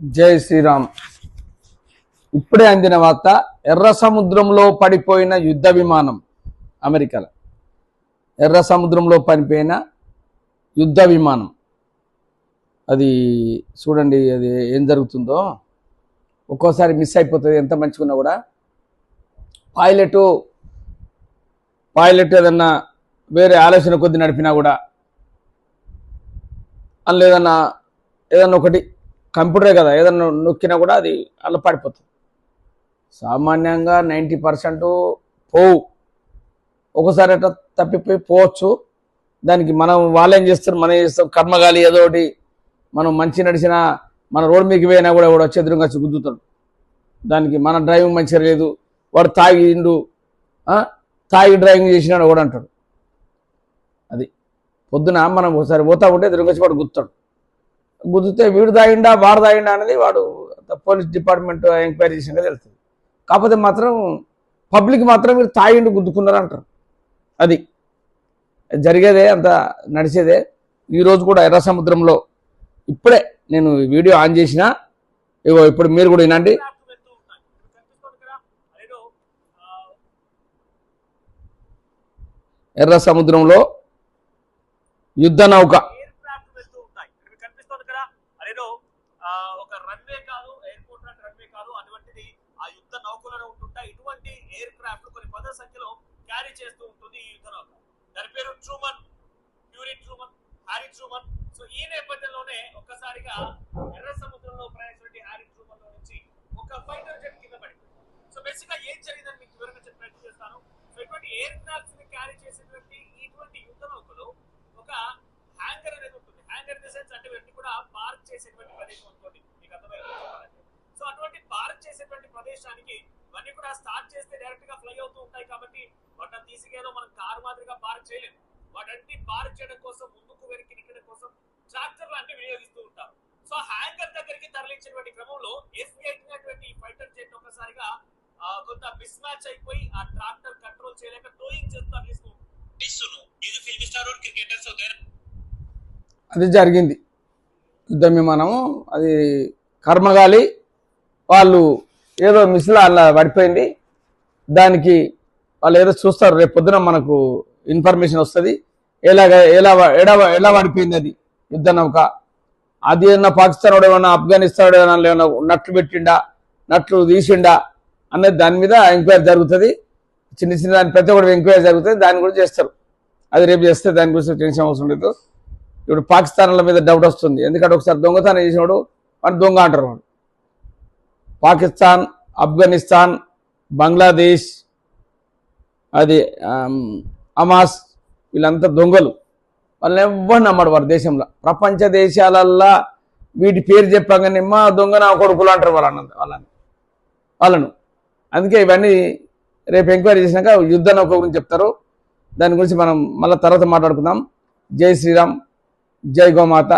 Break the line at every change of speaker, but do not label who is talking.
జై శ్రీరామ్. ఇప్పుడే అందిన వార్త, ఎర్ర సముద్రంలో పడిపోయిన యుద్ధ విమానం. అమెరికాలో ఎర్ర సముద్రంలో పడిపోయిన యుద్ధ విమానం. అది చూడండి, అది ఏం జరుగుతుందో. ఒక్కోసారి మిస్ అయిపోతుంది, ఎంత మంచిగున్నా కూడా. పైలట్ ఏదన్నా వేరే ఆలోచన కొద్ది నడిపినా కూడా, అందులో ఏదన్నా ఒకటి కంప్యూటరే కదా, ఏదన్నా నొక్కినా కూడా అది అలా పడిపోతుంది. సామాన్యంగా 90% పోవు, ఒకసారి అట్లా తప్పిపోయి పోవచ్చు. దానికి వాళ్ళు ఏం చేస్తారు, మనం ఏం చేస్తాం, కర్మగాలి ఏదో ఒకటి. మనం మంచి నడిచినా, మన రోడ్డు మీకు పోయినా కూడా వచ్చి ఎదురుగా గుద్దుతాడు. దానికి మన డ్రైవింగ్ మంచిగా లేదు, వాడు తాగి డ్రైవింగ్ చేసినాడు కూడా అంటాడు. అది పొద్దున మనం ఒకసారి పోతా ఉంటే ఎదురుగా వాడు గుద్దితే వీడు తాగిండా వాడు తాగిండా అనేది వాడు పోలీస్ డిపార్ట్మెంట్ ఎంక్వైరీ చేసినాక తెలుస్తుంది. కాకపోతే మాత్రం పబ్లిక్ మాత్రం మీరు తాగిండు గుద్దుకున్నారు అంటారు. అది జరిగేదే, అంత నడిచేదే. ఈరోజు కూడా ఎర్ర సముద్రంలో ఇప్పుడే నేను వీడియో ఆన్ చేసిన, ఇప్పుడు మీరు కూడా వినండి. ఎర్ర సముద్రంలో యుద్ధ నౌక.
ఇటువంటి ఎయిర్ క్రాఫ్ట్ కొన్ని పద సంఖ్యలో క్యారీ చేస్తూ ఉంటుంది ఈ యుద్ధ నౌక. దాని పేరు ట్రూమన్, హ్యారీ ట్రూమన్. సో ఈ నేపథ్యంలోనే ఒక్కసారిగా ఎర్ర సముద్రంలో ప్రయాణించిన హ్యారీ ట్రూమన్ లో నుంచి ఒక ఫైటర్ జెట్ కింద పడిపోయింది. సో బేసిక్ గా ఏం జరిగిందని మీకు వివరంగా చెప్పే ప్రయత్నం చేస్తాను. సో ఇటువంటి ఎయిర్ క్రాఫ్ట్స్ ని క్యారీ చేసేటువంటి ఇటువంటి యుద్ధ నౌకలో ఒక హ్యాంగర్ అనేది ఉంటుంది. హ్యాంగర్ ఇన్ ద సెన్స్ అంటే ఇవన్నీ కూడా పార్క్ చేసేటువంటి ప్రదేశం అనుకోండి, మీకు అర్థమైంది. సో అటువంటి పార్క్ చేసేటువంటి ప్రదేశానికి ఇవన్నీ కూడా స్టార్ట్ చేస్తే డైరెక్ట్ గా ఫ్లై అవుతూ ఉంటాయి కాబట్టి వాటిని తీసుకేదో మనం కారు మాదిరిగా పార్క్ చేయలేము. వాటన్ని పార్క్ చేయడం కోసం, ముందుకు వెనక్కి నెట్టడం కోసం ట్రాక్టర్లు అంటే వినియోగిస్తూ ఉంటారు. సో హ్యాంగర్ దగ్గరికి తరలించినటువంటి క్రమంలో ఎఫ్-18 ఫైటర్ జెట్ ఒకసారిగా కొంత మిస్ మ్యాచ్ అయిపోయి ఆ ట్రాక్టర్ కంట్రోల్ చేయలేక టోయింగ్ చేస్తూ తరలిస్తూ
అది జరిగింది. యుద్ధ విమానం అది కర్మగాలి, వాళ్ళు ఏదో మిస్లో అలా పడిపోయింది. దానికి వాళ్ళు ఏదో చూస్తారు, రేపు పొద్దున మనకు ఇన్ఫర్మేషన్ వస్తుంది ఎలా పడిపోయింది అది యుద్ధ నౌక. అది ఏమన్నా పాకిస్తాన్ వాడు ఏమన్నా ఆఫ్ఘనిస్తాన్ ఏమన్నా నట్లు పెట్టిండా, నట్లు తీసిండా అనేది దాని మీద ఎంక్వైరీ జరుగుతుంది. చిన్న చిన్న దాని ప్రతి ఒక్కటి ఎంక్వైరీ జరుగుతుంది, దాని గురించి చేస్తారు. అది రేపు చేస్తే దాని గురించి టెన్షన్ అవసరం లేదు. ఇప్పుడు పాకిస్తాన్ల మీద డౌట్ వస్తుంది, ఎందుకంటే ఒకసారి దొంగతనం చేసినాడు వాడు దొంగ అంటారు. వాడు పాకిస్తాన్, ఆఫ్ఘనిస్తాన్, బంగ్లాదేశ్, అది హమాస్, వీళ్ళంతా దొంగలు. వాళ్ళని ఎవ్వరు నమ్మడు వారి దేశంలో. ప్రపంచ దేశాలల్లా వీటి పేరు చెప్పగానే మా దొంగ నా కొడుకులు అంటారు వాళ్ళను. అందుకే ఇవన్నీ రేపు ఎంక్వైరీ చేసినాక యుద్ధ నౌక గురించి చెప్తారు. దాని గురించి మనం మళ్ళీ తర్వాత మాట్లాడుకుందాం. జై శ్రీరామ్, జై గోమాత.